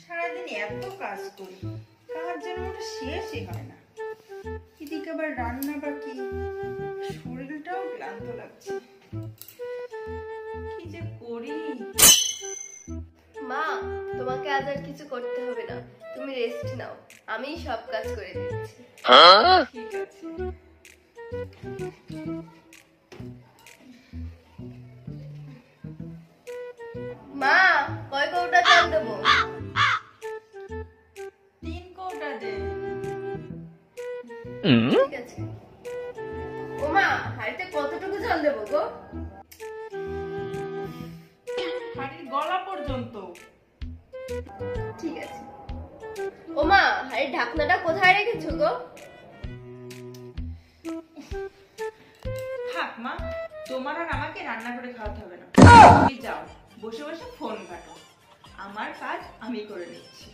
সারাদিন এত কাজ করি, কাজ যেন ওটা শেষই হয় না। এদিকে আবার রান্না বাকি, শরীরটাও ক্লান্ত লাগছে। কি যে করি। মা, তোমাকে আজ আর কিছু করতে হবে না, তুমি রেস্ট নাও, আমি সব কাজ করে দিচ্ছি। ঠিক আছে। মা, কয় কৌটা চাল দেবো? 3 কৌটা দে। ঠিক আছে। ও মা, হাঁড়িতে কতটুকু জল দেবো গো? হাঁড়ির গলা পর্যন্ত। ঠিক আছে। ও মা, হাঁড়ির ঢাকনাটা কোথায় রেখেছো গো? থাক মা, তোমার আর আমাকে রান্না করে খাওয়াতে হবে না। তুমি যাও, বসে বসে ফোন ঘাটো। আমার কাজ আমি করে নিচ্ছি।